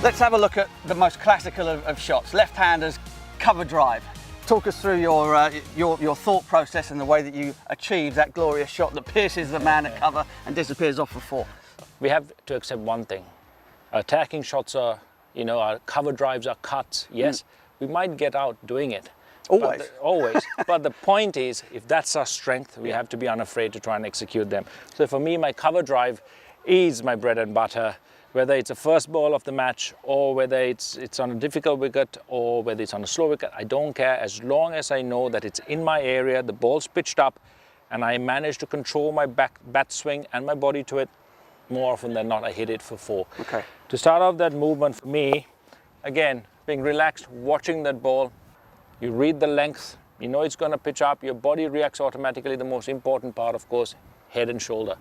Let's have a look at the most classical of shots, left-handers cover drive. Talk us through your thought process and the way that you achieve that glorious shot that pierces the man at cover and disappears off for four. We have to accept one thing. Attacking shots are, our cover drives are cuts. Yes, we might get out doing it. Always. Always. But the point is, if that's our strength, we have to be unafraid to try and execute them. So for me, my cover drive is my bread and butter. Whether it's a first ball of the match or whether it's on a difficult wicket or whether it's on a slow wicket, I don't care, as long as I know that it's in my area, the ball's pitched up, and I manage to control my bat swing and my body to it. More often than not, I hit it for four. Okay. To start off that movement for me, again, being relaxed, watching that ball, you read the length, you know it's going to pitch up, your body reacts automatically. The most important part, of course, head and shoulder.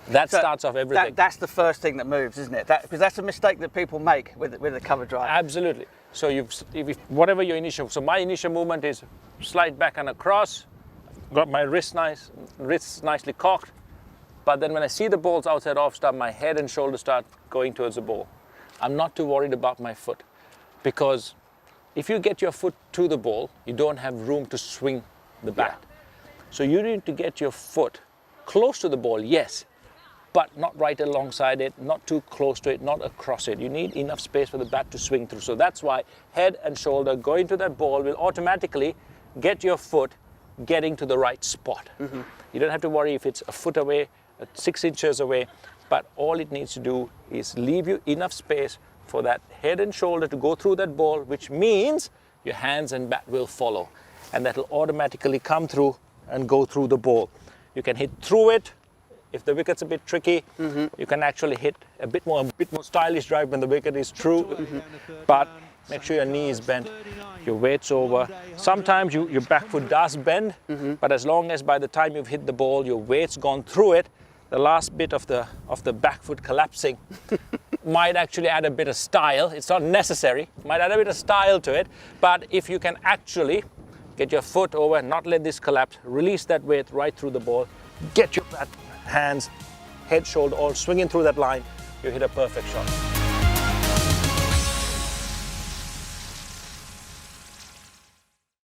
That starts off everything. That's the first thing that moves, isn't it? Because that's a mistake that people make with a cover drive. Absolutely. So whatever your initial, so my initial movement is slide back and across, got my wrists nicely cocked, but then when I see the ball's outside off stump, my head and shoulder start going towards the ball. I'm not too worried about my foot, because if you get your foot to the ball, you don't have room to swing the bat. So you need to get your foot close to the ball, yes, but not right alongside it, not too close to it, not across it. You need enough space for the bat to swing through. So that's why head and shoulder going to that ball will automatically get your foot getting to the right spot. You don't have to worry if it's a foot away, 6 inches away, but all it needs to do is leave you enough space for that head and shoulder to go through that ball, which means your hands and bat will follow, and that will automatically come through and go through the ball. You can hit through it. If the wicket's a bit tricky, you can actually hit a bit more stylish drive when the wicket is true, but make sure your knee is bent, your weight's over. Sometimes your back foot does bend, but as long as by the time you've hit the ball, your weight's gone through it, the last bit of the back foot collapsing might actually add a bit of style. It's not necessary, might add a bit of style to it, but if you can actually get your foot over, not let this collapse, release that weight right through the ball, get your bat, hands, head, shoulder all swinging through that line, you hit a perfect shot.